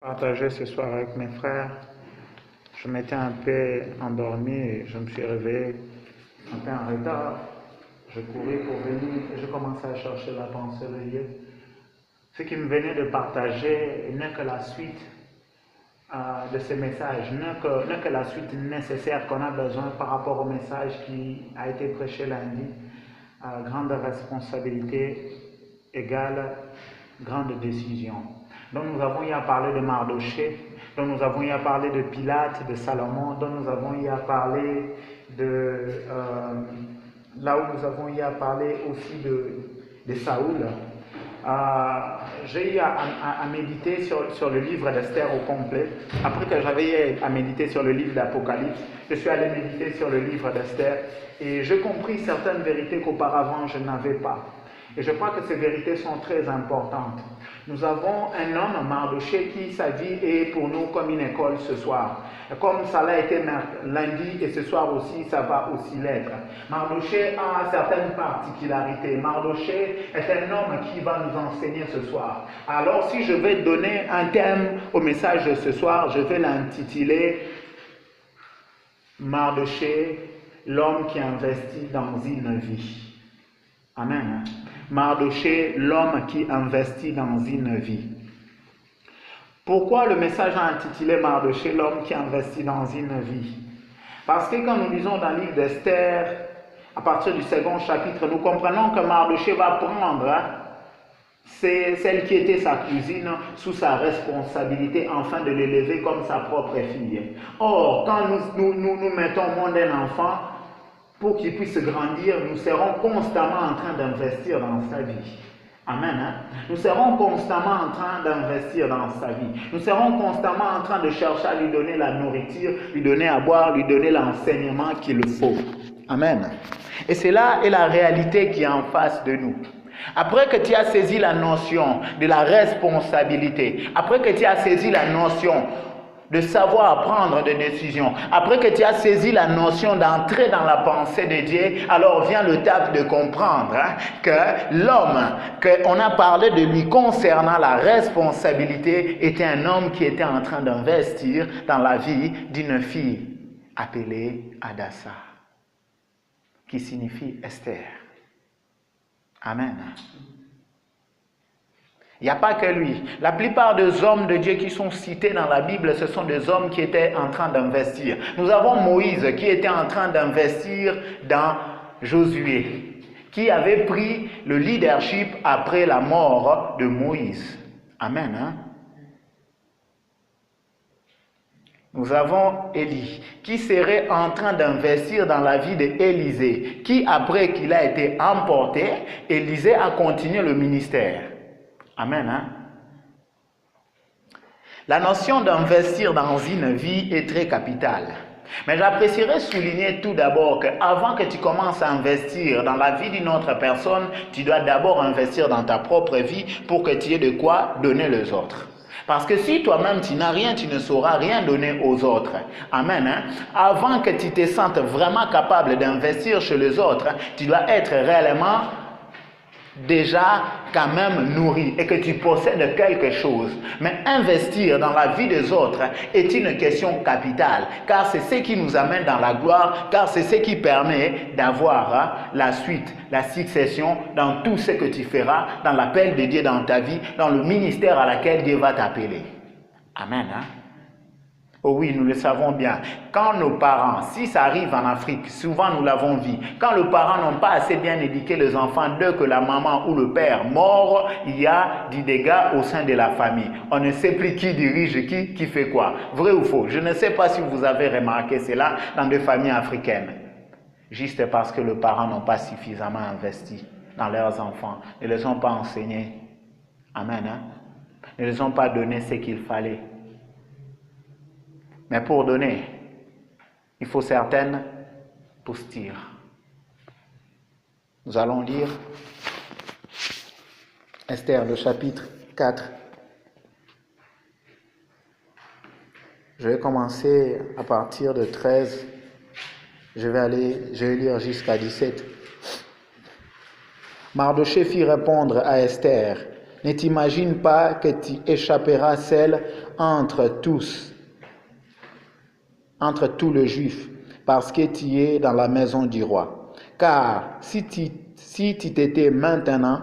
Partager ce soir avec mes frères. Je m'étais un peu endormi et je me suis réveillé un peu en retard. Je courais pour venir et je commençais à chercher la pensée de Dieu. Ce qui me venait de partager n'est que la suite de ce message, n'est que la suite nécessaire qu'on a besoin par rapport au message qui a été prêché lundi. Grande responsabilité égale grande décision. Donc nous avons eu à parler de Mardoché, dont nous avons eu à parler de Pilate, de Salomon, dont nous avons eu à parler de... là où nous avons eu à parler aussi de Saoul. J'ai eu à méditer sur le livre d'Esther au complet. Après que j'avais eu à méditer sur le livre d'Apocalypse, je suis allé méditer sur le livre d'Esther et j'ai compris certaines vérités qu'auparavant je n'avais pas. Et je crois que ces vérités sont très importantes. Nous avons un homme, Mardoché, qui sa vie est pour nous comme une école ce soir. Comme ça l'a été lundi et ce soir aussi, ça va aussi l'être. Mardoché a certaines particularités. Mardoché est un homme qui va nous enseigner ce soir. Alors si je vais donner un thème au message de ce soir, je vais l'intituler Mardoché, l'homme qui investit dans une vie. Amen. Mardoché, l'homme qui investit dans une vie. Pourquoi le message a intitulé Mardoché, l'homme qui investit dans une vie? Parce que quand nous lisons dans le livre d'Esther, à partir du second chapitre, nous comprenons que Mardoché va prendre celle qui était sa cousine sous sa responsabilité afin de l'élever comme sa propre fille. Or, quand nous mettons au monde un enfant, pour qu'il puisse grandir, nous serons constamment en train d'investir dans sa vie. Amen. Hein? Nous serons constamment en train d'investir dans sa vie. Nous serons constamment en train de chercher à lui donner la nourriture, lui donner à boire, lui donner l'enseignement qu'il faut. Amen. Et cela est la réalité qui est en face de nous. Après que tu as saisi la notion de la responsabilité, après que tu as saisi la notion de savoir prendre des décisions, après que tu as saisi la notion d'entrer dans la pensée de Dieu, alors vient le temps de comprendre que l'homme, qu'on a parlé de lui concernant la responsabilité, était un homme qui était en train d'investir dans la vie d'une fille appelée Hadassa, qui signifie Esther. Amen. Il n'y a pas que lui. La plupart des hommes de Dieu qui sont cités dans la Bible, ce sont des hommes qui étaient en train d'investir. Nous avons Moïse qui était en train d'investir dans Josué, qui avait pris le leadership après la mort de Moïse. Amen. Hein? Nous avons Élie, qui serait en train d'investir dans la vie d'Élisée, qui après qu'il a été emporté, Élisée a continué le ministère. Amen. Hein? La notion d'investir dans une vie est très capitale. Mais j'apprécierais souligner tout d'abord qu'avant que tu commences à investir dans la vie d'une autre personne, tu dois d'abord investir dans ta propre vie pour que tu aies de quoi donner aux autres. Parce que si toi-même tu n'as rien, tu ne sauras rien donner aux autres. Amen. Hein? Avant que tu te sentes vraiment capable d'investir chez les autres, tu dois être réellement déjà quand même nourri et que tu possèdes quelque chose. Mais investir dans la vie des autres est une question capitale, car c'est ce qui nous amène dans la gloire, car c'est ce qui permet d'avoir la suite, la succession dans tout ce que tu feras, dans l'appel de Dieu dans ta vie, dans le ministère à laquelle Dieu va t'appeler. Amen. Hein? Oh oui, nous le savons bien. Quand nos parents, si ça arrive en Afrique, souvent nous l'avons vu, quand les parents n'ont pas assez bien éduqué les enfants, dès que la maman ou le père mort, il y a des dégâts au sein de la famille. On ne sait plus qui dirige qui fait quoi. Vrai ou faux? Je ne sais pas si vous avez remarqué cela dans des familles africaines. Juste parce que les parents n'ont pas suffisamment investi dans leurs enfants, ne les ont pas enseignés. Amen. Hein? Ne les ont pas donné ce qu'il fallait. Mais pour donner, il faut certaines postures. Nous allons lire Esther, le chapitre 4. Je vais commencer à partir de 13. Je vais lire jusqu'à 17. Mardoché fit répondre à Esther: Ne t'imagine pas que tu échapperas celle entre tous les Juifs, parce que tu es dans la maison du roi. Car si tu t'étais maintenant,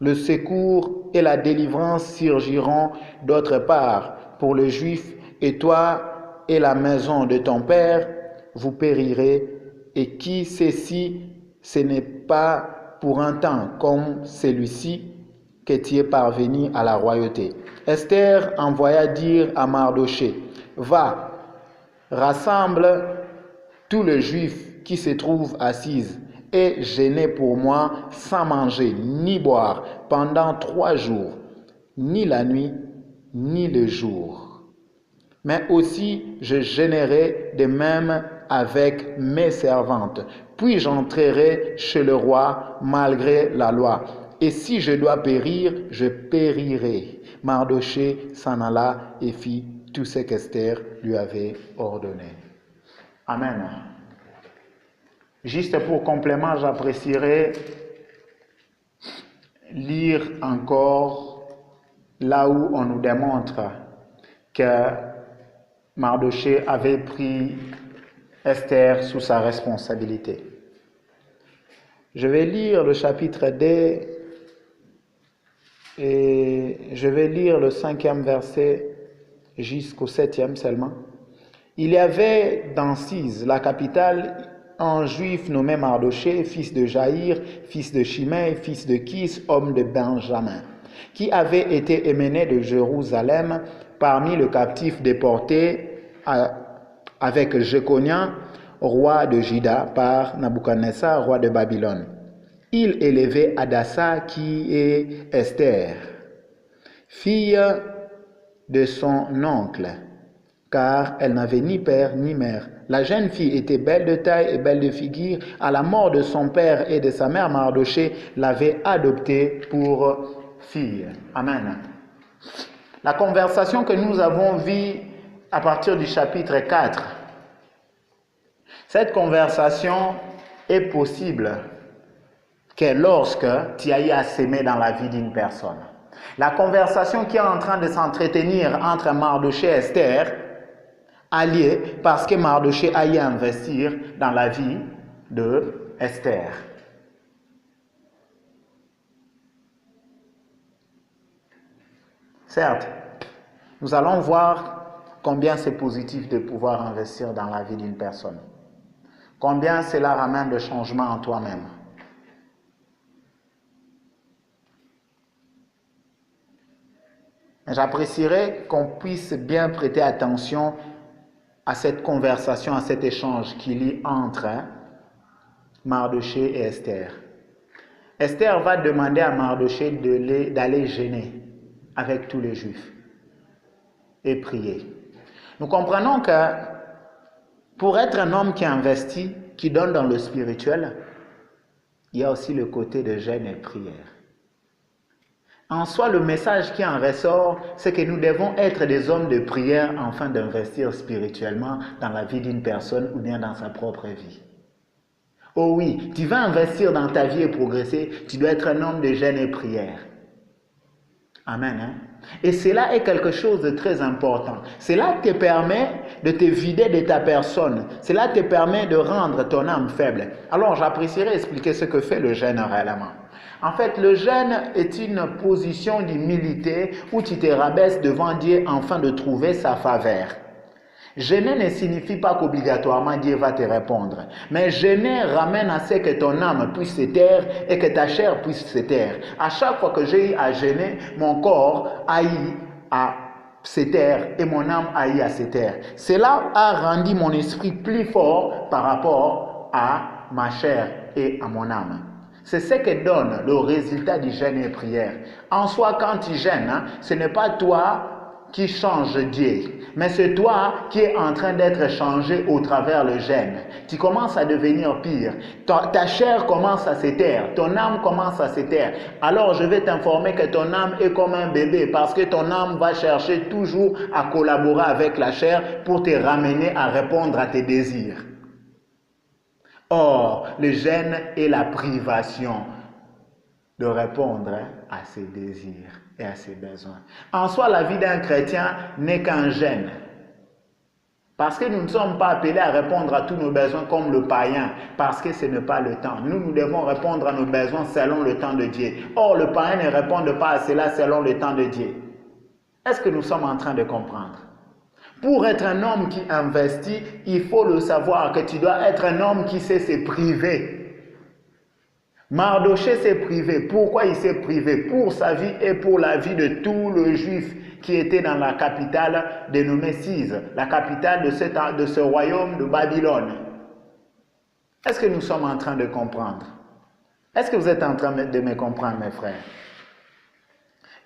le secours et la délivrance surgiront d'autre part pour les Juifs, et toi et la maison de ton Père, vous périrez. Et qui sait si ce n'est pas pour un temps comme celui-ci que tu es parvenu à la royauté. Esther envoya dire à Mardoché, va, rassemble tous les Juifs qui se trouvent assis et gênés pour moi sans manger ni boire pendant 3 jours, ni la nuit, ni le jour. Mais aussi je gênerai de même avec mes servantes, puis j'entrerai chez le roi malgré la loi. Et si je dois périr, je périrai. Mardoché s'en alla et fit tout ce qu'Esther lui avait ordonné. Amen. Juste pour complément, j'apprécierais lire encore là où on nous démontre que Mardoché avait pris Esther sous sa responsabilité. Je vais lire le chapitre 2 et je vais lire le 5e verset jusqu'au 7e seulement. Il y avait dans Sise, la capitale, un juif nommé Mardoché, fils de Jaïr, fils de Shimei, fils de Kis, homme de Benjamin, qui avait été émené de Jérusalem parmi les captifs déportés avec Jéconia, roi de Juda, par Nabuchodonosor, roi de Babylone. Il élevait Hadassa, qui est Esther, fille de son oncle, car elle n'avait ni père ni mère. La jeune fille était belle de taille et belle de figure. À la mort de son père et de sa mère, Mardoché l'avait adoptée pour fille. Amen. La conversation que nous avons vue à partir du chapitre 4, cette conversation est possible que lorsque tu as eu à s'aimer dans la vie d'une personne. La conversation qui est en train de s'entretenir entre Mardoché et Esther a lieu parce que Mardoché a eu à investir dans la vie de Esther. Certes, nous allons voir combien c'est positif de pouvoir investir dans la vie d'une personne. Combien cela ramène de changement en toi-même. J'apprécierais qu'on puisse bien prêter attention à cette conversation, à cet échange qu'il y a entre Mardoché et Esther. Esther va demander à Mardoché d'aller jeûner avec tous les Juifs et prier. Nous comprenons que pour être un homme qui investit, qui donne dans le spirituel, il y a aussi le côté de jeûne et prière. En soi, le message qui en ressort, c'est que nous devons être des hommes de prière afin d'investir spirituellement dans la vie d'une personne ou bien dans sa propre vie. Oh oui, tu vas investir dans ta vie et progresser, tu dois être un homme de jeûne et prière. Amen. Hein? Et cela est quelque chose de très important. Cela te permet de te vider de ta personne. Cela te permet de rendre ton âme faible. Alors, j'apprécierais expliquer ce que fait le jeûne réellement. En fait, le jeûne est une position d'humilité où tu te rabaisses devant Dieu afin de trouver sa faveur. Jeûner ne signifie pas qu'obligatoirement Dieu va te répondre. Mais jeûner ramène à ce que ton âme puisse se taire et que ta chair puisse se taire. À chaque fois que j'ai eu à jeûner, mon corps a eu à se taire et mon âme a eu à se taire. Cela a rendu mon esprit plus fort par rapport à ma chair et à mon âme. C'est ce que donne le résultat du jeûne et prière. En soi, quand tu jeûnes, ce n'est pas toi qui change Dieu, mais c'est toi qui es en train d'être changé au travers le jeûne. Tu commences à devenir pire. Ta chair commence à se taire, ton âme commence à se taire. Alors je vais t'informer que ton âme est comme un bébé parce que ton âme va chercher toujours à collaborer avec la chair pour te ramener à répondre à tes désirs. Or, le jeûne est la privation de répondre à ses désirs. et à ses besoins. En soi, la vie d'un chrétien n'est qu'un gêne. Parce que nous ne sommes pas appelés à répondre à tous nos besoins comme le païen, parce que ce n'est pas le temps. Nous devons répondre à nos besoins selon le temps de Dieu. Or, le païen ne répond pas à cela selon le temps de Dieu. Est-ce que nous sommes en train de comprendre? Pour être un homme qui investit, il faut le savoir que tu dois être un homme qui sait se priver. Mardochée s'est privé. Pourquoi il s'est privé? Pour sa vie et pour la vie de tous les Juifs qui étaient dans la capitale dénommée Sise, la capitale de ce royaume de Babylone. Est-ce que nous sommes en train de comprendre? Est-ce que vous êtes en train de me comprendre, mes frères?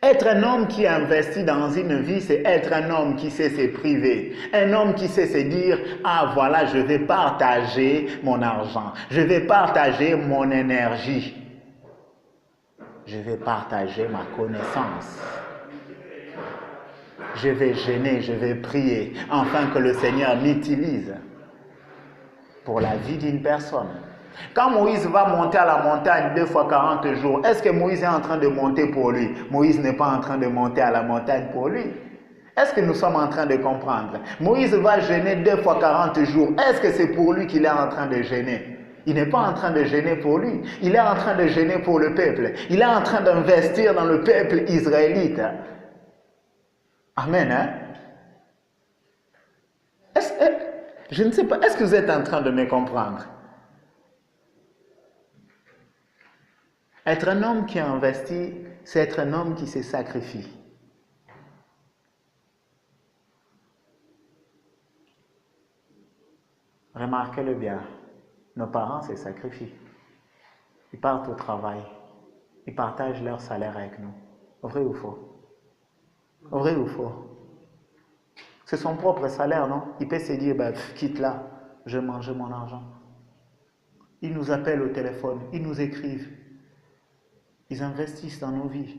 Être un homme qui investit dans une vie, c'est être un homme qui sait se priver. Un homme qui sait se dire, ah voilà, je vais partager mon argent. Je vais partager mon énergie. Je vais partager ma connaissance. Je vais jeûner, je vais prier, afin que le Seigneur m'utilise pour la vie d'une personne. Quand Moïse va monter à la montagne 2 fois 40 jours, est-ce que Moïse est en train de monter pour lui? Moïse n'est pas en train de monter à la montagne pour lui. Est-ce que nous sommes en train de comprendre? Moïse va jeûner 2 fois 40 jours. Est-ce que c'est pour lui qu'il est en train de jeûner? Il n'est pas en train de jeûner pour lui. Il est en train de jeûner pour le peuple. Il est en train d'investir dans le peuple israélite. Amen. Hein? Je ne sais pas. Est-ce que vous êtes en train de me comprendre? Être un homme qui investit, c'est être un homme qui se sacrifie. Remarquez-le bien, nos parents se sacrifient. Ils partent au travail, ils partagent leur salaire avec nous. Vrai ou faux? Vrai ou faux? C'est son propre salaire, non? Il peut se dire, bah, quitte là, je mange mon argent. Ils nous appellent au téléphone, ils nous écrivent. Ils investissent dans nos vies.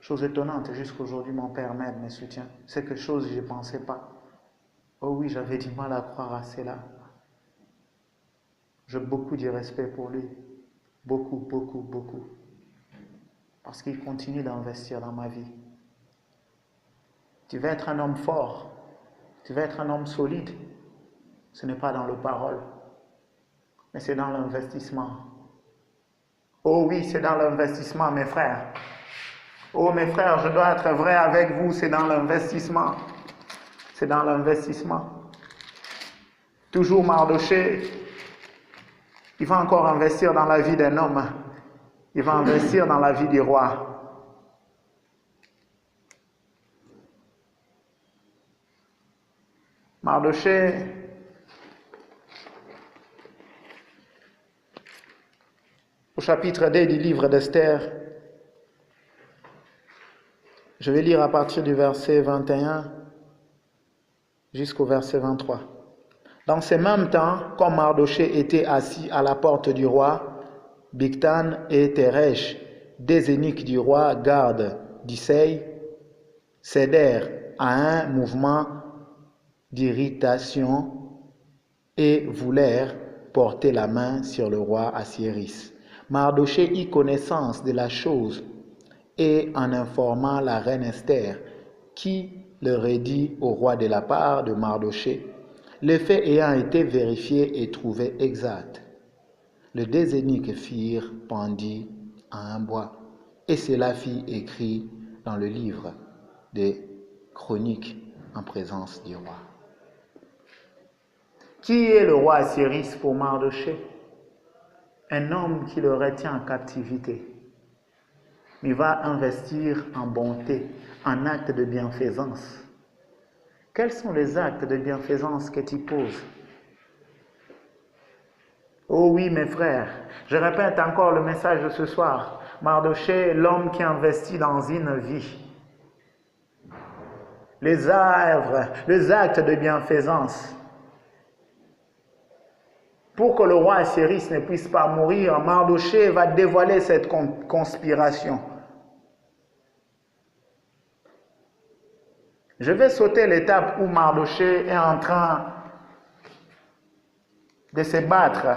Chose étonnante, jusqu'aujourd'hui, mon père m'aide, me soutient. C'est quelque chose que je ne pensais pas. Oh oui, j'avais du mal à croire à cela. J'ai beaucoup de respect pour lui. Beaucoup, beaucoup, beaucoup. Parce qu'il continue d'investir dans ma vie. Tu veux être un homme fort. Tu veux être un homme solide. Ce n'est pas dans les paroles, mais c'est dans l'investissement. Oh oui, c'est dans l'investissement, mes frères. Oh mes frères, je dois être vrai avec vous, c'est dans l'investissement. C'est dans l'investissement. Toujours Mardochée, il va encore investir dans la vie d'un homme. Il va investir dans la vie du roi. Mardochée, au chapitre 2 du livre d'Esther, je vais lire à partir du verset 21 jusqu'au verset 23. Dans ce même temps, comme Mardochée était assis à la porte du roi, Bigtan et Teresh, des eunuques du roi, gardes d'Issaï, cédèrent à un mouvement d'irritation et voulèrent porter la main sur le roi Assyris. Mardochée eut connaissance de la chose et en informant la reine Esther, qui le redit au roi de la part de Mardochée, les faits ayant été vérifiés et trouvés exacts. Les deux eunuques firent pendir à un bois, et cela fit écrit dans le livre des chroniques en présence du roi. Qui est le roi Assyris pour Mardochée? Un homme qui le retient en captivité. Il va investir en bonté, en actes de bienfaisance. Quels sont les actes de bienfaisance que tu poses? Oh oui, mes frères, je répète encore le message de ce soir. Mardochée, l'homme qui investit dans une vie. Les œuvres, les actes de bienfaisance. Pour que le roi Assyris ne puisse pas mourir, Mardochée va dévoiler cette conspiration. Je vais sauter l'étape où Mardochée est en train de se battre,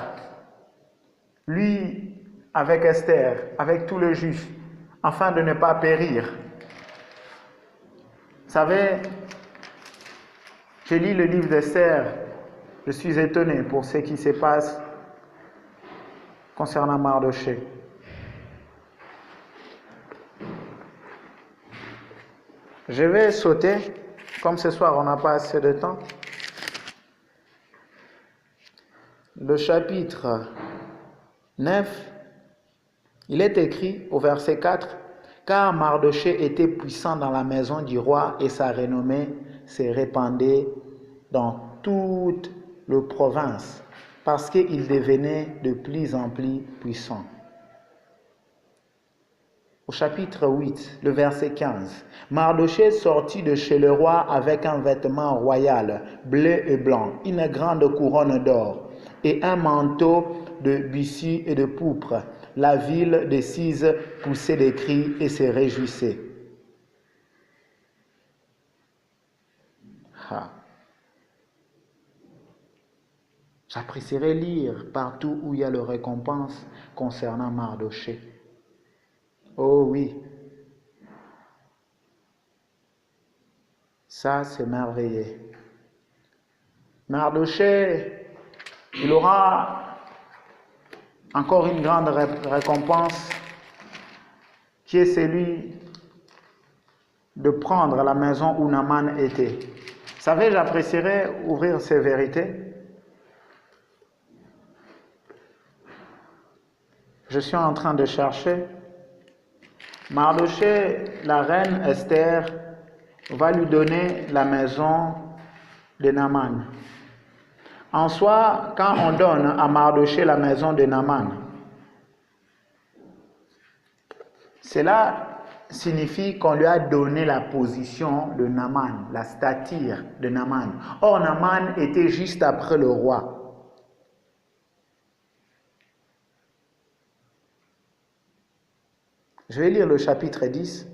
lui avec Esther, avec tous les Juifs, afin de ne pas périr. Vous savez, je lis le livre d'Esther, je suis étonné pour ce qui se passe concernant Mardochée. Je vais sauter, comme ce soir on n'a pas assez de temps. Le chapitre 9, il est écrit au verset 4, « Car Mardochée était puissant dans la maison du roi et sa renommée se répandait dans toute la province, parce qu'il devenait de plus en plus puissant. » Au chapitre 8, le verset 15, « Mardochée sortit de chez le roi avec un vêtement royal, bleu et blanc, une grande couronne d'or, et un manteau de buissy et de pourpre. La ville de Suse poussait des cris et se réjouissait. » J'apprécierais lire partout où il y a le récompense concernant Mardochée. Oh oui, ça c'est merveilleux. Mardochée, il aura encore une grande récompense qui est celui de prendre la maison où Naaman était. Vous savez, j'apprécierais ouvrir ces vérités. Je suis en train de chercher. Mardochée, la reine Esther, va lui donner la maison de Naaman. En soi, quand on donne à Mardochée la maison de Naaman, cela signifie qu'on lui a donné la position de Naaman, la stature de Naaman. Or, Naaman était juste après le roi. Je vais lire le chapitre 10.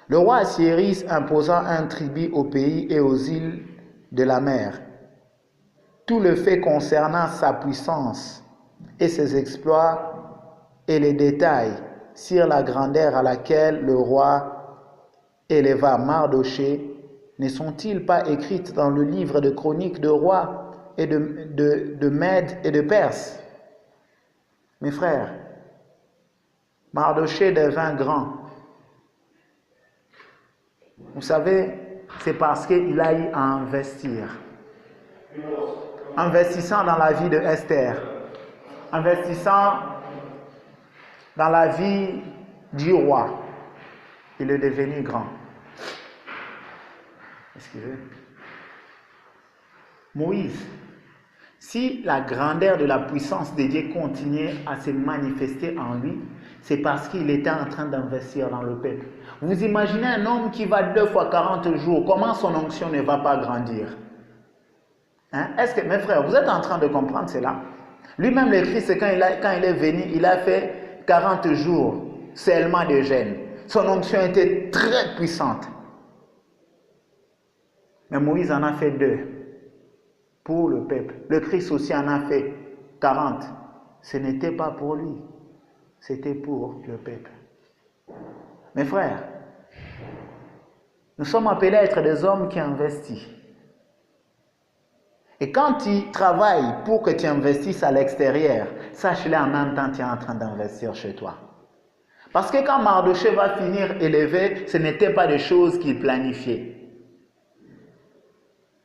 Le roi Assyris imposa un tribut au pays et aux îles de la mer. Tout le fait concernant sa puissance et ses exploits et les détails sur la grandeur à laquelle le roi éleva Mardochée ne sont-ils pas écrits dans le livre de chroniques de rois et de Mèdes et de Perses? Mes frères, Mardochée devint grand. Vous savez, c'est parce qu'il a eu à investir. Investissant dans la vie de Esther, investissant dans la vie du roi, il est devenu grand. Excusez. Moïse, si la grandeur de la puissance de Dieu continuait à se manifester en lui, c'est parce qu'il était en train d'investir dans le peuple. Vous imaginez un homme qui va 2 fois 40 jours, comment son onction ne va pas grandir? Hein? Est-ce que, mes frères, vous êtes en train de comprendre cela? Lui-même, le Christ, quand il est venu, il a fait 40 jours seulement de jeûne. Son onction était très puissante. Mais Moïse en a fait 2 pour le peuple. Le Christ aussi en a fait 40. Ce n'était pas pour lui, c'était pour le peuple. Mes frères, nous sommes appelés à être des hommes qui investissent. Et quand tu travailles pour que tu investisses à l'extérieur, sache-le en même temps tu es en train d'investir chez toi. Parce que quand Mardochée va finir élevé, ce n'était pas des choses qu'il planifiait.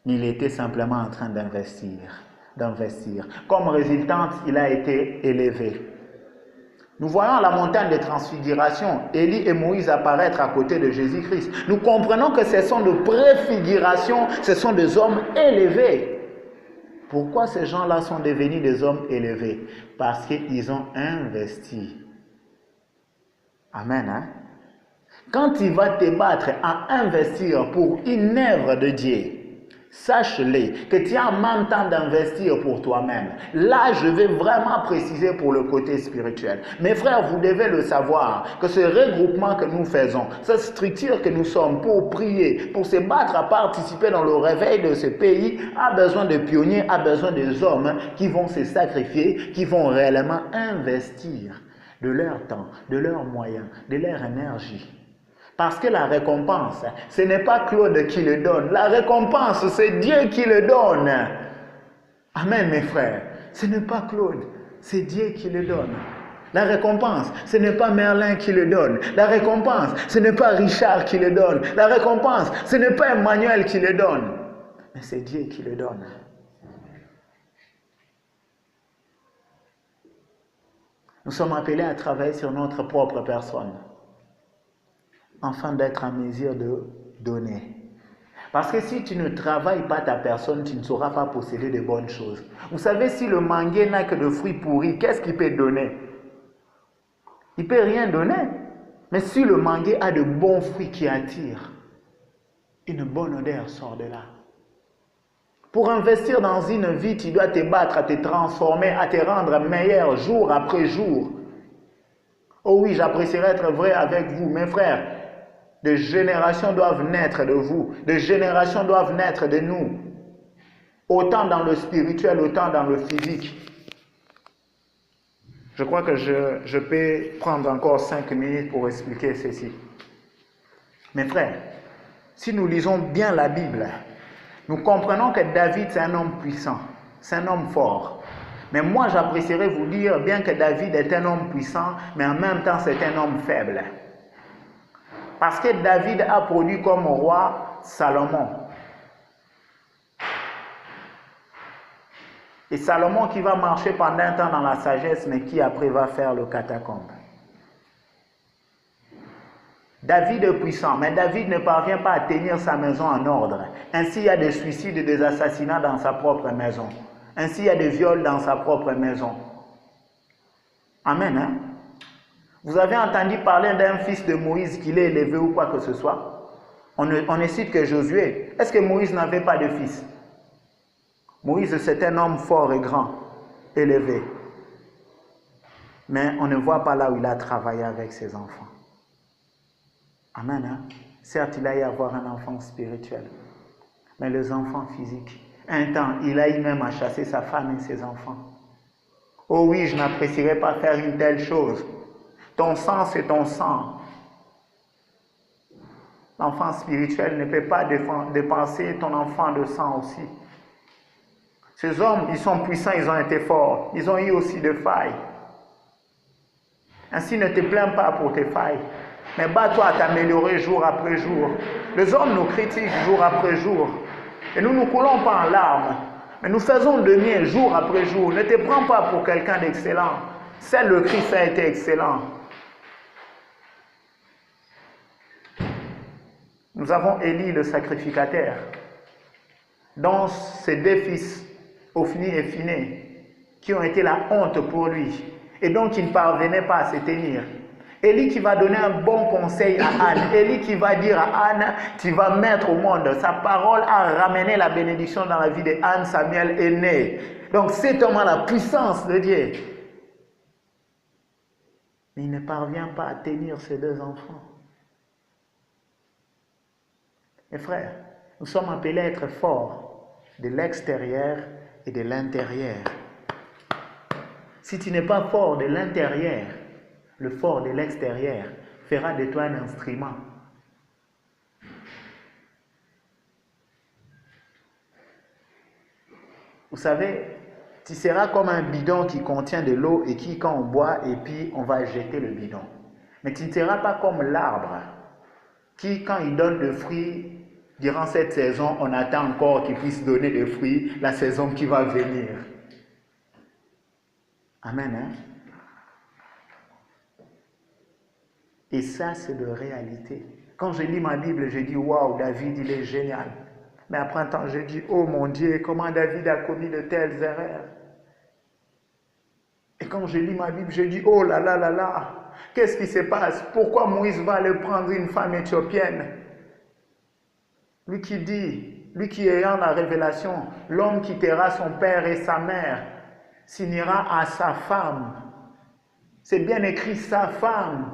Il était simplement en train d'investir. Comme résultante, il a été élevé. Nous voyons la montagne de transfiguration, Élie et Moïse apparaître à côté de Jésus-Christ. Nous comprenons que ce sont de préfigurations, ce sont des hommes élevés. Pourquoi ces gens-là sont devenus des hommes élevés? Parce qu'ils ont investi. Amen. Hein? Quand tu vas te battre à investir pour une œuvre de Dieu, sache-le que tu as en même temps d'investir pour toi-même. Là, je vais vraiment préciser pour le côté spirituel. Mes frères, vous devez le savoir, que ce regroupement que nous faisons, cette structure que nous sommes pour prier, pour se battre à participer dans le réveil de ce pays, a besoin de pionniers, a besoin des hommes qui vont se sacrifier, qui vont réellement investir. de leur temps, de leurs moyens, de leur énergie. Parce que la récompense, ce n'est pas Claude qui le donne. La récompense, c'est Dieu qui le donne. Amen, mes frères. Ce n'est pas Claude, c'est Dieu qui le donne. La récompense, ce n'est pas Merlin qui le donne. La récompense, ce n'est pas Richard qui le donne. La récompense, ce n'est pas Emmanuel qui le donne. Mais c'est Dieu qui le donne. Nous sommes appelés à travailler sur notre propre personne, afin d'être en mesure de donner. Parce que si tu ne travailles pas ta personne, tu ne sauras pas posséder de bonnes choses. Vous savez, si le manguier n'a que de fruits pourris, qu'est-ce qu'il peut donner? Il ne peut rien donner. Mais si le manguier a de bons fruits qui attirent, une bonne odeur sort de là. Pour investir dans une vie, tu dois te battre, à te transformer, à te rendre meilleur jour après jour. Oh oui, j'apprécierais être vrai avec vous, mes frères. Des générations doivent naître de vous. Des générations doivent naître de nous. Autant dans le spirituel, autant dans le physique. Je crois que je peux prendre encore 5 minutes pour expliquer ceci. Mes frères, si nous lisons bien la Bible, nous comprenons que David, c'est un homme puissant, c'est un homme fort. Mais moi, j'apprécierais vous dire, bien que David est un homme puissant, mais en même temps, c'est un homme faible. Parce que David a produit comme roi Salomon. Et Salomon qui va marcher pendant un temps dans la sagesse, mais qui après va faire le catacombe. David est puissant, mais David ne parvient pas à tenir sa maison en ordre. Ainsi, il y a des suicides et des assassinats dans sa propre maison. Ainsi, il y a des viols dans sa propre maison. Amen. Hein? Vous avez entendu parler d'un fils de Moïse qui l'ait élevé ou quoi que ce soit? On ne cite que Josué. Est-ce que Moïse n'avait pas de fils? Moïse, c'est un homme fort et grand, élevé. Mais on ne voit pas là où il a travaillé avec ses enfants. Amen. Hein? Certes, il a eu à avoir un enfant spirituel, mais les enfants physiques. Un temps, il a eu même à chasser sa femme et ses enfants. Oh oui, je n'apprécierais pas faire une telle chose. Ton sang, c'est ton sang. L'enfant spirituel ne peut pas dépenser ton enfant de sang aussi. Ces hommes, ils sont puissants, ils ont été forts. Ils ont eu aussi des failles. Ainsi, ne te plains pas pour tes failles. Mais bats-toi à t'améliorer jour après jour. Les hommes nous critiquent jour après jour. Et nous ne coulons pas en larmes. Mais nous faisons de mieux jour après jour. Ne te prends pas pour quelqu'un d'excellent. Seul le Christ a été excellent. Nous avons Élie le sacrificateur, dont ses 2 fils, Ophni et Phiné, qui ont été la honte pour lui, et donc il ne parvenait pas à se tenir. Élie qui va donner un bon conseil à Anne. Élie qui va dire à Anne, tu vas mettre au monde. Sa parole a ramené la bénédiction dans la vie de Anne. Samuel est né. Donc c'est vraiment la puissance de Dieu. Mais il ne parvient pas à tenir ses 2 enfants. Mes frères, nous sommes appelés à être forts de l'extérieur et de l'intérieur. Si tu n'es pas fort de l'intérieur, le fort de l'extérieur fera de toi un instrument. Vous savez, tu seras comme un bidon qui contient de l'eau et qui, quand on boit, et puis on va jeter le bidon. Mais tu ne seras pas comme l'arbre qui, quand il donne des fruits, durant cette saison, on attend encore qu'il puisse donner des fruits la saison qui va venir. Amen. Hein? Et ça, c'est de réalité. Quand je lis ma Bible, je dis, waouh, David, il est génial. Mais après un temps, je dis, oh mon Dieu, comment David a commis de telles erreurs. Et quand je lis ma Bible, je dis, oh là là là là, qu'est-ce qui se passe? Pourquoi Moïse va aller prendre une femme éthiopienne? Lui qui dit, lui qui ayant la révélation, l'homme quittera son père et sa mère, s'unira à sa femme. C'est bien écrit, sa femme.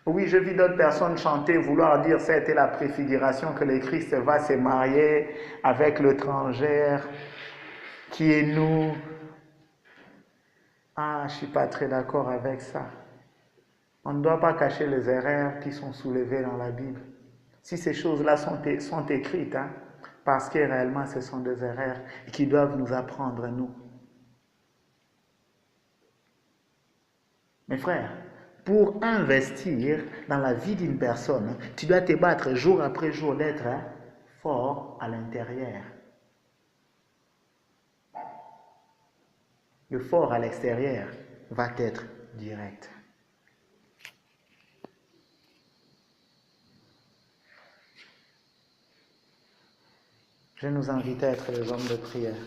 Oui, je vis d'autres personnes chanter, vouloir dire c'était la préfiguration que le Christ va se marier avec l'étrangère qui est nous. Ah, je ne suis pas très d'accord avec ça. On ne doit pas cacher les erreurs qui sont soulevées dans la Bible. Si ces choses-là sont écrites, hein, parce que réellement ce sont des erreurs qui doivent nous apprendre, nous. Mes frères, pour investir dans la vie d'une personne, tu dois te battre jour après jour d'être fort à l'intérieur. Le fort à l'extérieur va être direct. Je nous invite à être les hommes de prière.